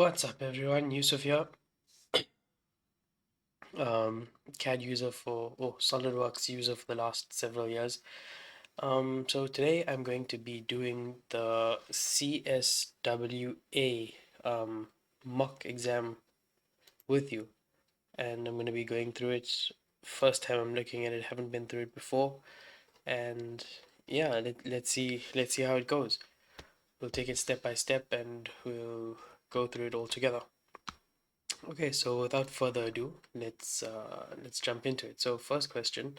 What's up, everyone? Yusuf here, um, CAD user Solidworks user for the last several years. So today I'm going to be doing the CSWA mock exam with you, and I'm going to be going through it. First time I'm looking at it, haven't been through it before, and yeah, let's see how it goes. We'll take it step by step, and we'll go through it all together. Okay, so without further ado, let's jump into it. So first question,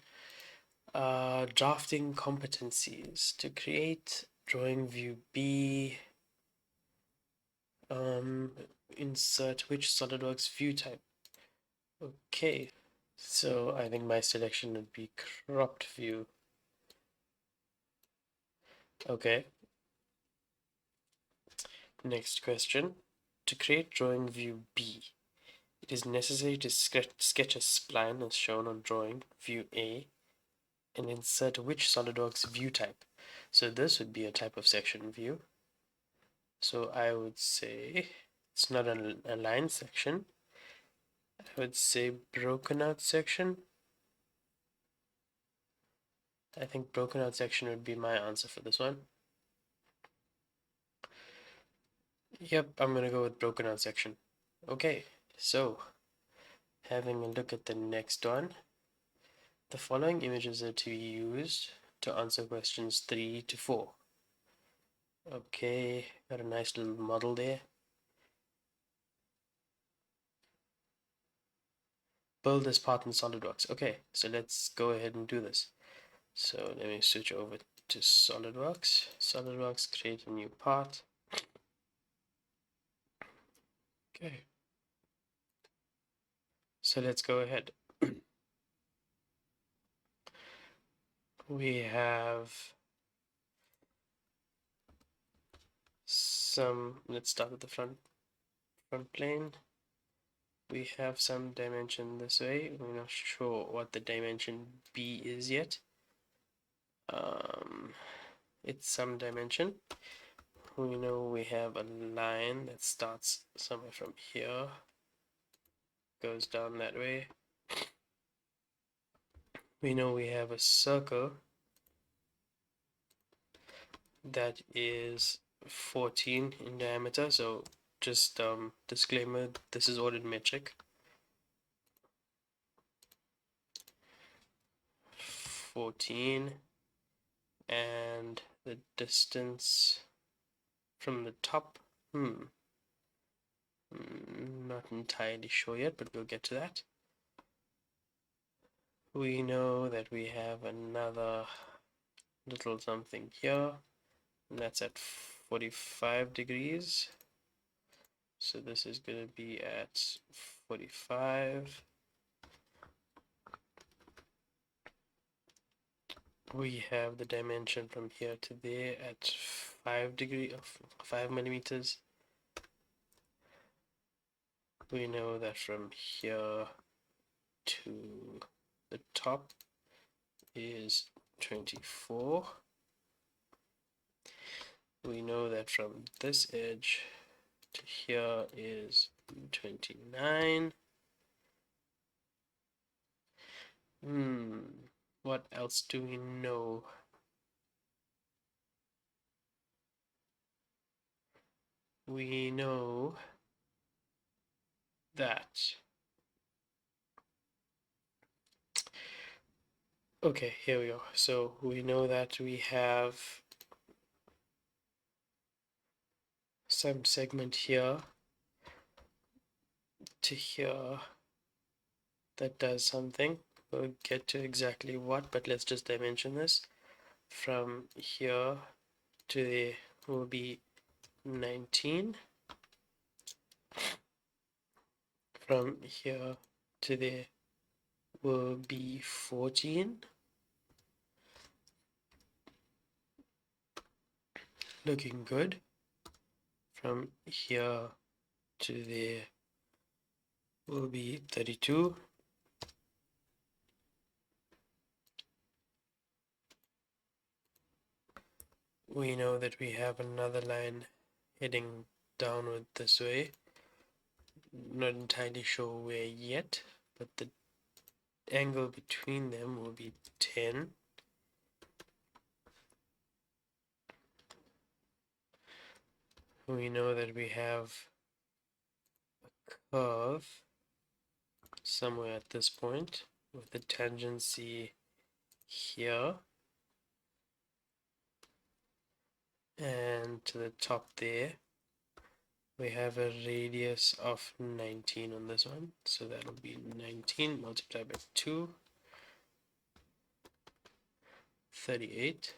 drafting competencies. To create drawing view B, um, insert which SolidWorks view type. Okay, so I think my selection would be cropped view. Okay, next question. To create drawing view B, it is necessary to sketch a spline as shown on drawing view A and insert which SolidWorks view type. So this would be a type of section view. So I would say it's not a line section. I would say broken out section. I think broken out section would be my answer for this one. Yep, I'm gonna go with broken out section. Okay, so having a look at the next one. The following images are to be used to answer questions 3 to 4. Okay, got a nice little model there. Build this part in SolidWorks. Okay, so let's go ahead and do this. So let me switch over to SolidWorks. SolidWorks, create a new part. Okay, so let's go ahead. We have let's start with the front plane. We have some dimension this way. We're not sure what the dimension B is yet. It's some dimension. We know we have a line that starts somewhere from here, goes down that way. We know we have a circle that is 14 in diameter. So just disclaimer, this is ordered metric. 14, and the distance from the top, not entirely sure yet, but we'll get to that. We know that we have another little something here, and that's at 45 degrees. So this is going to be at 45. We have the dimension from here to there at 5 millimeters. We know that from here to the top is 24. We know that from this edge to here is 29. What else do we know? We know that. Okay, here we go. So we know that we have some segment here to here that does something. We'll get to exactly what, but let's just dimension this. From here to there will be 19. From here to there will be 14. Looking good. From here to there will be 32. We know that we have another line heading downward this way. not entirely sure where yet, but the angle between them will be 10. We know that we have a curve somewhere at this point with the tangency here, and to the top there we have a radius of 19 on this one, so that'll be 19 multiplied by 2, 38.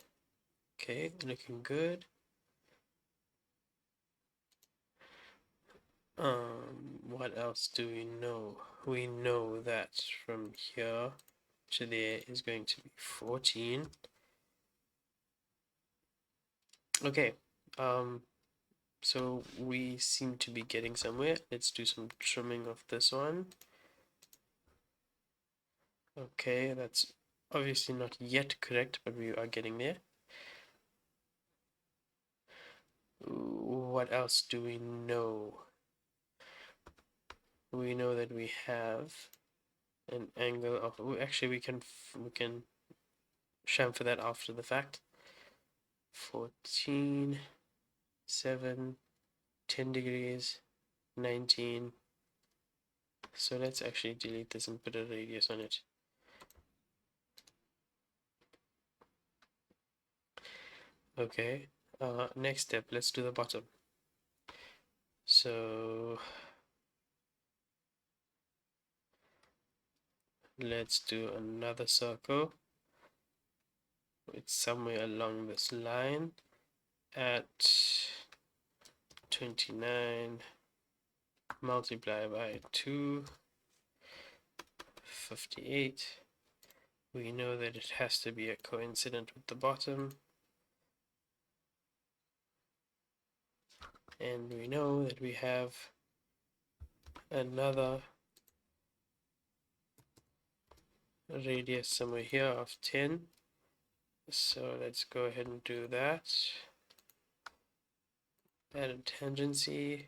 Okay, looking good. What else do we know? We know that from here to there is going to be 14. Okay, so we seem to be getting somewhere. Let's do some trimming of this one. Okay, that's obviously not yet correct, but we are getting there. What else do we know? We know that we have an angle of, actually we can chamfer that after the fact. 14, 7, 10 degrees, 19. So let's actually delete this and put a radius on it. Okay, next step, let's do the bottom. So let's do another circle. It's somewhere along this line at 29 multiply by 2, 58. We know that it has to be a coincident with the bottom, and we know that we have another radius somewhere here of 10. So let's go ahead and do that. Add a tangency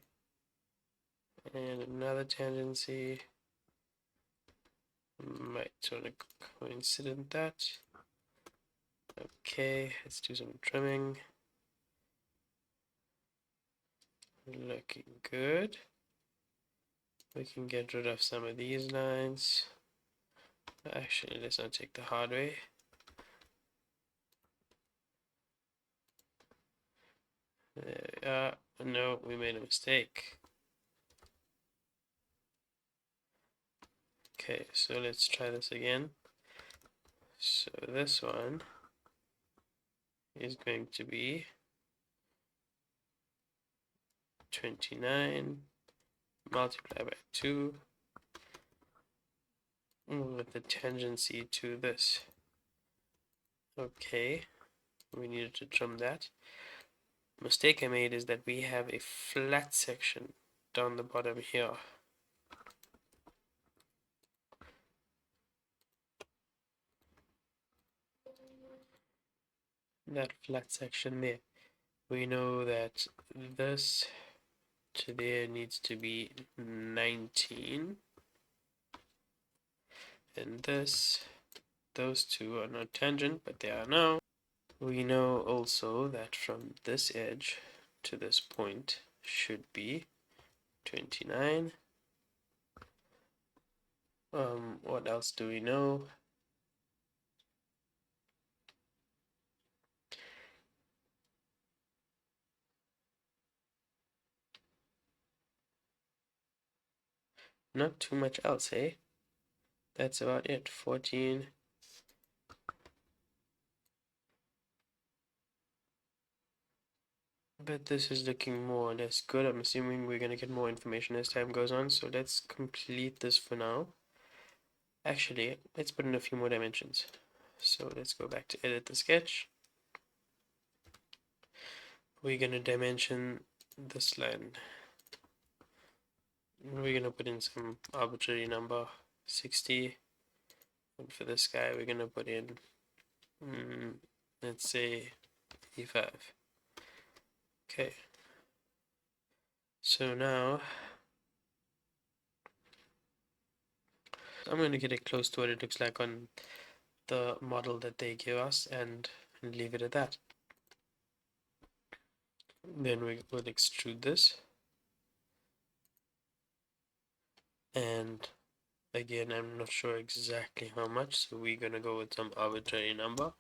and another tangency. Might want to coincident that. Okay, let's do some trimming. Looking good. We can get rid of some of these lines. Actually, let's not take the hard way. No, we made a mistake. Okay, so let's try this again. So this one is going to be 29 multiplied by 2 with the tangency to this. Okay, we needed to trim that. Mistake I made is that we have a flat section down the bottom here. That flat section there. We know that this to there needs to be 19, and those two are not tangent, but they are now. We know also that from this edge to this point should be 29. What else do we know? Not too much else, eh? That's about it. 14. But this is looking more or less good. I'm assuming we're gonna get more information as time goes on, so let's complete this for now. Actually, let's put in a few more dimensions. So let's go back to edit the sketch. We're gonna dimension this line. We're gonna put in some arbitrary number, 60. And for this guy, we're gonna put in, let's say, 85. Okay. So now I'm going to get it close to what it looks like on the model that they give us and leave it at that. Then we will extrude this, and again I'm not sure exactly how much, so we're gonna go with some arbitrary number,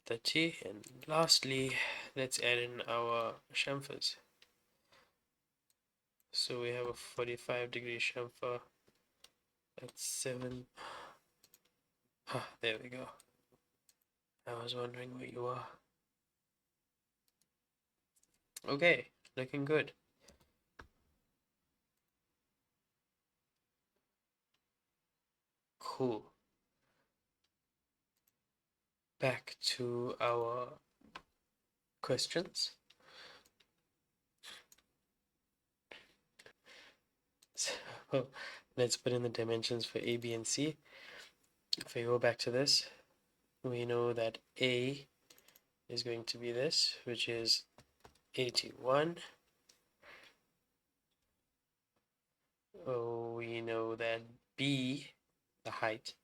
30. And lastly, let's add in our chamfers. So we have a 45-degree chamfer at 7. Ah, there we go. I was wondering where you are. Okay, looking good. Cool. Back to our questions. So let's put in the dimensions for A, B, and C. If we go back to this, we know that A is going to be this, which is 81. Oh, we know that B, the height,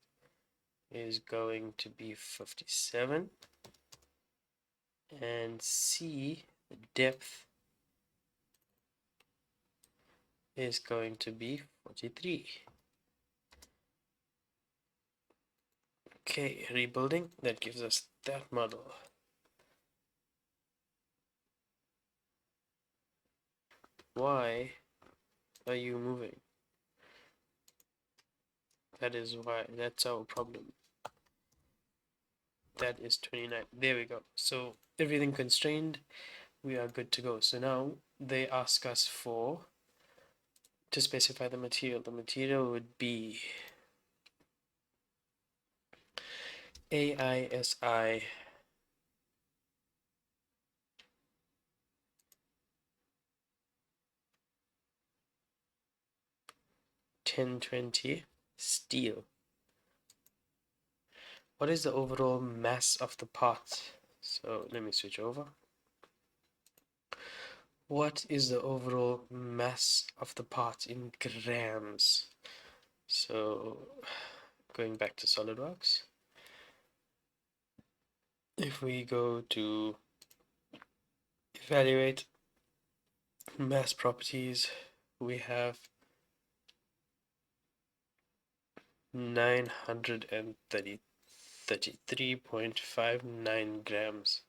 is going to be 57. And C, the depth, is going to be 43. Okay, rebuilding, that gives us that model. Why are you moving? That is why, that's our problem. That is 29. There we go. So everything constrained, we are good to go. So now they ask us to specify the material. The material would be AISI 1020 steel. What is the overall mass of the part? So let me switch over. What is the overall mass of the part in grams? So going back to Solidworks, if we go to evaluate mass properties, we have 933.59 grams.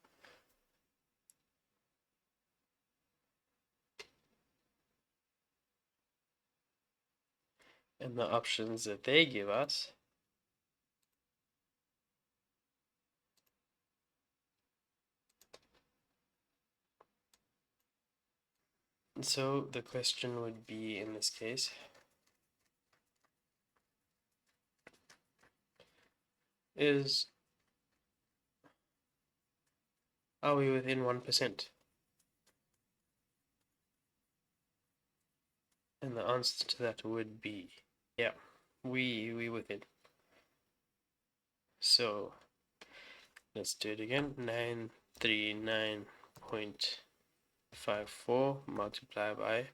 And the options that they give us, so the question would be, in this case, are we within 1%? And the answer to that would be, yeah, we within. So let's do it again. 939.54 multiplied by